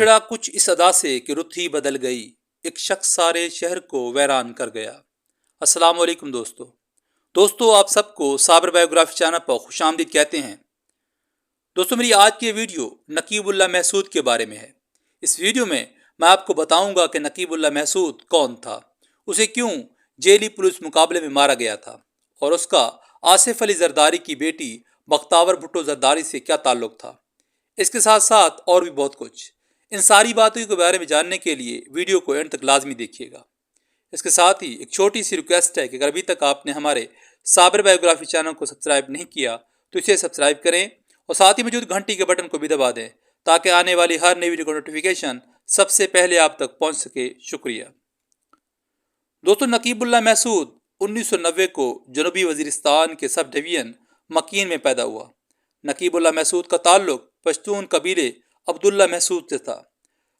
بچھڑا کچھ اس ادا سے کہ رت ہی بدل گئی، ایک شخص سارے شہر کو ویران کر گیا۔ السلام علیکم دوستو آپ سب کو صابر بایوگرافی چینل پر خوش آمدید کہتے ہیں۔ دوستو میری آج کی ویڈیو نقیب اللہ محسود کے بارے میں ہے۔ اس ویڈیو میں آپ کو بتاؤں گا کہ نقیب اللہ محسود کون تھا، اسے کیوں جیلی پولیس مقابلے میں مارا گیا تھا، اور اس کا آصف علی زرداری کی بیٹی بختیور بھٹو زرداری سے کیا تعلق تھا۔ اس کے ساتھ ساتھ اور بھی بہت کچھ، ان ساری باتوں کے بارے میں جاننے کے لیے ویڈیو کو اینڈ تک لازمی دیکھیے گا۔ اس کے ساتھ ہی ایک چھوٹی سی ریکویسٹ ہے کہ اگر ابھی تک آپ نے ہمارے صابر بایوگرافی چینل کو سبسکرائب نہیں کیا تو اسے سبسکرائب کریں، اور ساتھ ہی موجود گھنٹی کے بٹن کو بھی دبا دیں تاکہ آنے والی ہر نئی ویڈیو کا نوٹیفیکیشن سب سے پہلے آپ تک پہنچ سکے۔ شکریہ دوستو، نقیب اللہ محسود 1990 کو جنوبی وزیرستان کے سب ڈویژن مکین میں پیدا ہوا۔ نقیب اللہ محسود کا تعلق پشتون قبیلے عبداللہ محسود سے تھا۔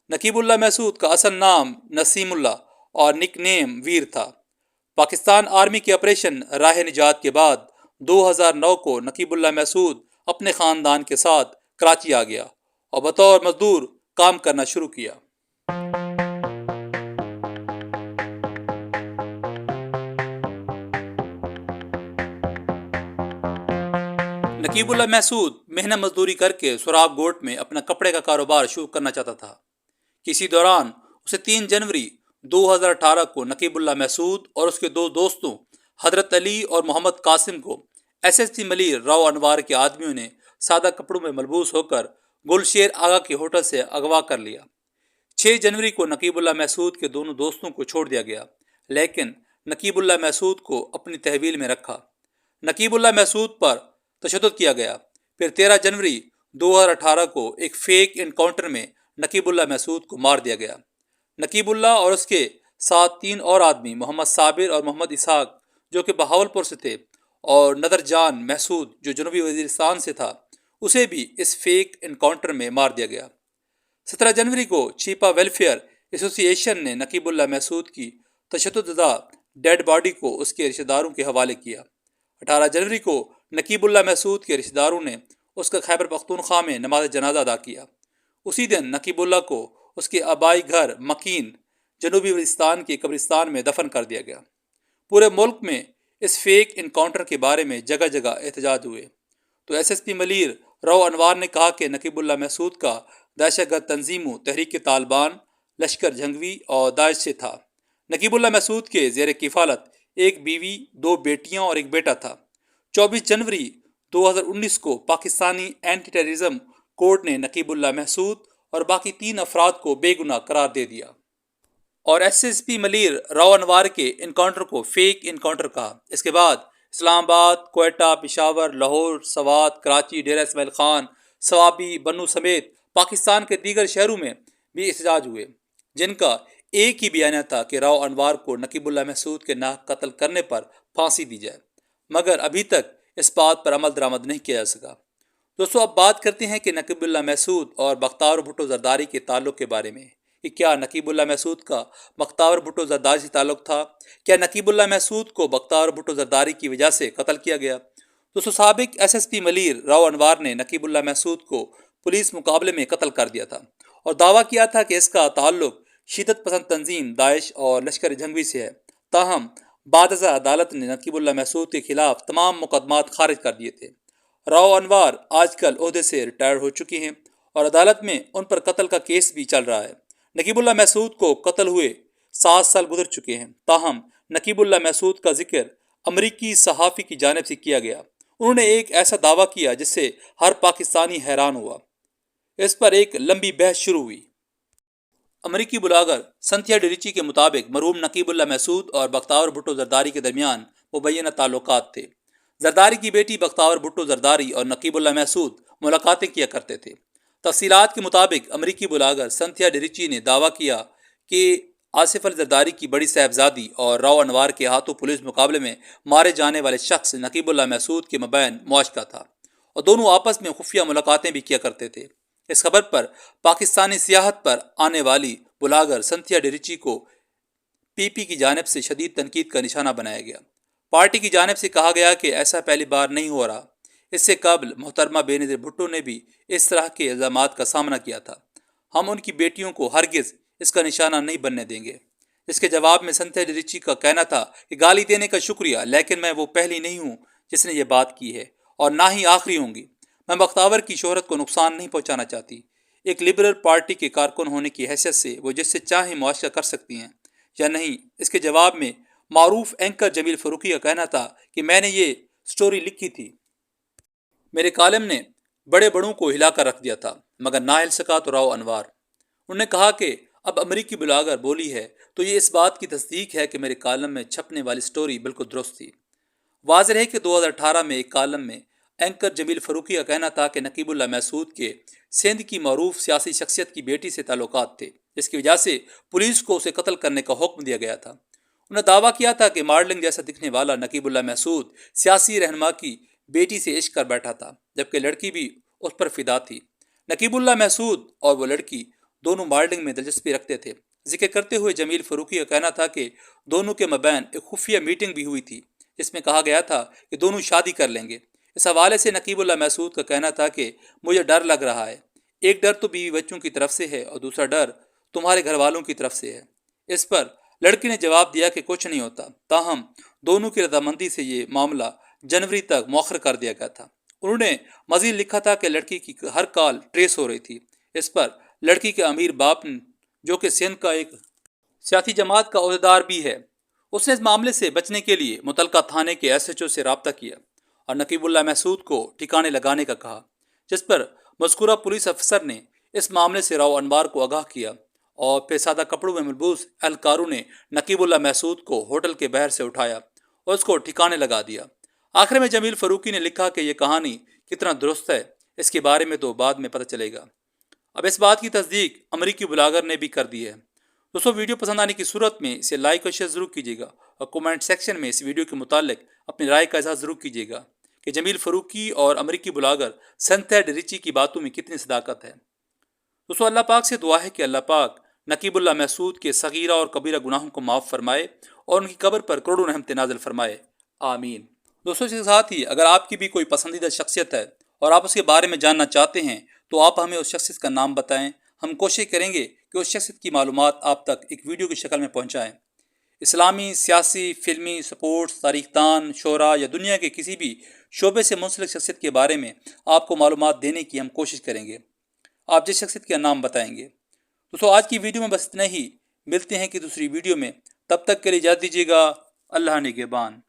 نقیب اللہ محسود کا اصل نام نسیم اللہ اور نک نیم ویر تھا۔ پاکستان آرمی کے آپریشن راہ نجات کے بعد 2009 کو نقیب اللہ محسود اپنے خاندان کے ساتھ کراچی آ گیا اور بطور مزدور کام کرنا شروع کیا۔ نقیب اللہ محسود محنت مزدوری کر کے سراغ گوٹ میں اپنا کپڑے کا کاروبار شروع کرنا چاہتا تھا۔ کسی دوران اسے 3 جنوری 2018 کو نقیب اللہ محسود اور اس کے 2 دوستوں حضرت علی اور محمد قاسم کو SSP ملیر راؤ انوار کے آدمیوں نے سادہ کپڑوں میں ملبوس ہو کر گلشیر آغا کے ہوٹل سے اغوا کر لیا۔ 6 جنوری کو نقیب اللہ محسود کے دونوں دوستوں کو چھوڑ دیا گیا، لیکن نقیب اللہ محسود کو اپنی تحویل میں رکھا۔ نقیب اللہ محسود پر تشدد کیا گیا۔ پھر 13 جنوری 2018 کو ایک فیک انکاؤنٹر میں نقیب اللہ محسود کو مار دیا گیا۔ نقیب اللہ اور اس کے ساتھ 3 اور آدمی محمد صابر اور محمد اسحاق جو کہ بہاولپور سے تھے، اور نظر جان محسود جو جنوبی وزیرستان سے تھا، اسے بھی اس فیک انکاؤنٹر میں مار دیا گیا۔ 17 جنوری کو چیپا ویلفیئر ایسوسی ایشن نے نقیب اللہ محسود کی تشدد زدہ ڈیڈ باڈی کو اس کے رشتہ داروں کے حوالے کیا۔ 18 جنوری کو نقیب اللہ محسود کے رشتہ داروں نے اس کا خیبر پختونخوا میں نماز جنازہ ادا کیا۔ اسی دن نقیب اللہ کو اس کے آبائی گھر مکین جنوبی وزیرستان کے قبرستان میں دفن کر دیا گیا۔ پورے ملک میں اس فیک انکاؤنٹر کے بارے میں جگہ جگہ احتجاج ہوئے تو SSP ملیر راؤ انوار نے کہا کہ نقیب اللہ محسود کا دہشت گرد تنظیموں تحریک طالبان، لشکر جھنگوی اور داعش سے تھا۔ نقیب اللہ محسود کے زیر کفالت ایک بیوی، 2 بیٹیاں اور ایک بیٹا تھا۔ 24 جنوری 2019 کو پاکستانی اینٹی ٹیررزم کورٹ نے نقیب اللہ محسود اور باقی 3 افراد کو بے گناہ قرار دے دیا اور SSP ملیر راؤ انوار کے انکاؤنٹر کو فیک انکاؤنٹر کہا۔ اس کے بعد اسلام آباد، کوئٹہ، پشاور، لاہور، سوات، کراچی، ڈیرہ اسماعیل خان، سوابی، بنو سمیت پاکستان کے دیگر شہروں میں بھی احتجاج ہوئے، جن کا ایک ہی بیانیہ تھا کہ راؤ انوار کو نقیب اللہ محسود کے ناحق قتل کرنے پر پھانسی دی جائے، مگر ابھی تک اس بات پر عمل درآمد نہیں کیا جا سکا۔ دوستو، اب بات کرتے ہیں کہ نقیب اللہ محسود اور بختیور بھٹو زرداری کے تعلق کے بارے میں کہ کیا نقیب اللہ محسود کا بختیور بھٹو زرداری سے تعلق تھا؟ کیا نقیب اللہ محسود کو بختیور بھٹو زرداری کی وجہ سے قتل کیا گیا؟ دوستو، سابق SSP ملیر راؤ انوار نے نقیب اللہ محسود کو پولیس مقابلے میں قتل کر دیا تھا اور دعویٰ کیا تھا کہ اس کا تعلق شدت پسند تنظیم داعش اور لشکر جھنگوی سے ہے۔ تاہم بعد ازاں عدالت نے نقیب اللہ محسود کے خلاف تمام مقدمات خارج کر دیے تھے۔ راؤ انوار آج کل عہدے سے ریٹائر ہو چکے ہیں اور عدالت میں ان پر قتل کا کیس بھی چل رہا ہے۔ نقیب اللہ محسود کو قتل ہوئے 7 سال گزر چکے ہیں، تاہم نقیب اللہ محسود کا ذکر امریکی صحافی کی جانب سے کیا گیا۔ انہوں نے ایک ایسا دعویٰ کیا جس سے ہر پاکستانی حیران ہوا۔ اس پر ایک لمبی بحث شروع ہوئی۔ امریکی بلاگر سنتھیا ڈریچی کے مطابق مرحوم نقیب اللہ محسود اور بختیور بھٹو زرداری کے درمیان مبینہ تعلقات تھے۔ زرداری کی بیٹی بختیور بھٹو زرداری اور نقیب اللہ محسود ملاقاتیں کیا کرتے تھے۔ تفصیلات کے مطابق امریکی بلاگر سنتھیا ڈریچی نے دعویٰ کیا کہ آصف علی زرداری کی بڑی صاحبزادی اور راؤ انوار کے ہاتھوں پولیس مقابلے میں مارے جانے والے شخص نقیب اللہ محسود کے مابین معاشقہ تھا اور دونوں آپس میں خفیہ ملاقاتیں بھی کیا کرتے تھے۔ اس خبر پر پاکستانی سیاحت پر آنے والی بلاگر سنتھیا ڈریچی کو PP کی جانب سے شدید تنقید کا نشانہ بنایا گیا۔ پارٹی کی جانب سے کہا گیا کہ ایسا پہلی بار نہیں ہو رہا۔ اس سے قبل محترمہ بے نظیر بھٹو نے بھی اس طرح کے الزامات کا سامنا کیا تھا۔ ہم ان کی بیٹیوں کو ہرگز اس کا نشانہ نہیں بننے دیں گے۔ اس کے جواب میں سنتھیا ڈریچی کا کہنا تھا کہ گالی دینے کا شکریہ، لیکن میں وہ پہلی نہیں ہوں جس نے یہ بات کی ہے، اور نہ ہی آخری ہوں گی۔ میں بختاور کی شہرت کو نقصان نہیں پہنچانا چاہتی۔ ایک لبرل پارٹی کے کارکن ہونے کی حیثیت سے وہ جس سے چاہیں معاشرہ کر سکتی ہیں یا نہیں۔ اس کے جواب میں معروف اینکر جمیل فاروقی کا کہنا تھا کہ میں نے یہ سٹوری لکھی تھی، میرے کالم نے بڑے بڑوں کو ہلا کر رکھ دیا تھا، مگر نہ ہل سکا تو راؤ انوار۔ انہوں نے کہا کہ اب امریکی بلاگر بولی ہے تو یہ اس بات کی تصدیق ہے کہ میرے کالم میں چھپنے والی سٹوری بالکل درست تھی۔ واضح ہے کہ 2018 میں ایک کالم میں اینکر جمیل فاروقی کا کہنا تھا کہ نقیب اللہ محسود کے سندھ کی معروف سیاسی شخصیت کی بیٹی سے تعلقات تھے، جس کی وجہ سے پولیس کو اسے قتل کرنے کا حکم دیا گیا تھا۔ انہوں نے دعویٰ کیا تھا کہ ماڈلنگ جیسا دکھنے والا نقیب اللہ محسود سیاسی رہنما کی بیٹی سے عشق کر بیٹھا تھا، جبکہ لڑکی بھی اس پر فدا تھی۔ نقیب اللہ محسود اور وہ لڑکی دونوں ماڈلنگ میں دلچسپی رکھتے تھے۔ ذکر کرتے ہوئے جمیل فاروقی کا کہنا تھا کہ دونوں کے مابین ایک خفیہ میٹنگ بھی ہوئی تھی جس میں کہا گیا تھا کہ دونوں شادی کر لیں گے۔ اس حوالے سے نقیب اللہ محسود کا کہنا تھا کہ مجھے ڈر لگ رہا ہے، ایک ڈر تو بیوی بچوں کی طرف سے ہے اور دوسرا ڈر تمہارے گھر والوں کی طرف سے ہے۔ اس پر لڑکی نے جواب دیا کہ کچھ نہیں ہوتا، تاہم دونوں کی رضامندی سے یہ معاملہ جنوری تک مؤخر کر دیا گیا تھا۔ انہوں نے مزید لکھا تھا کہ لڑکی کی ہر کال ٹریس ہو رہی تھی۔ اس پر لڑکی کے امیر باپ جو کہ سندھ کا ایک سیاسی جماعت کا عہدیدار بھی ہے، اس نے اس معاملے سے بچنے کے لیے متعلقہ تھانے کے ایس ایچ او سے رابطہ کیا اور نقیب اللہ محسود کو ٹھکانے لگانے کا کہا، جس پر مذکورہ پولیس افسر نے اس معاملے سے راؤ انوار کو آگاہ کیا اور پھر سادہ کپڑوں میں ملبوس اہلکاروں نے نقیب اللہ محسود کو ہوٹل کے باہر سے اٹھایا اور اس کو ٹھکانے لگا دیا۔ آخر میں جمیل فاروقی نے لکھا کہ یہ کہانی کتنا درست ہے اس کے بارے میں تو بعد میں پتہ چلے گا۔ اب اس بات کی تصدیق امریکی بلاگر نے بھی کر دی ہے۔ دوستوں، ویڈیو پسند آنے کی صورت میں اسے لائک اور شیئر ضرور کیجیے گا اور کومنٹ سیکشن میں اس ویڈیو کے متعلق اپنی رائے کا اظہار ضرور کیجیے گا کہ جمیل فاروقی اور امریکی بلاگر سنتھیا ڈریچی کی باتوں میں کتنی صداقت ہے۔ دوستوں، اللہ پاک سے دعا ہے کہ اللہ پاک نقیب اللہ محسود کے صغیرہ اور کبیرہ گناہوں کو معاف فرمائے اور ان کی قبر پر کروڑوں رحمت نازل فرمائے، آمین۔ دوستوں، اس کے ساتھ ہی اگر آپ کی بھی کوئی پسندیدہ شخصیت ہے اور آپ اس کے بارے میں جاننا چاہتے ہیں تو آپ ہمیں اس شخصیت کا نام بتائیں، ہم کوشش کریں گے کہ اس شخصیت کی معلومات آپ تک ایک ویڈیو کی شکل میں پہنچائیں۔ اسلامی، سیاسی، فلمی، سپورٹس، تاریخ دان، شعراء یا دنیا کے کسی بھی شعبے سے منسلک شخصیت کے بارے میں آپ کو معلومات دینے کی ہم کوشش کریں گے، آپ جس شخصیت کا نام بتائیں گے۔ دوستوں، آج کی ویڈیو میں بس اتنا ہی، ملتے ہیں کہ دوسری ویڈیو میں، تب تک کے لیے اجازت دیجیے گا۔ اللہ نگہبان۔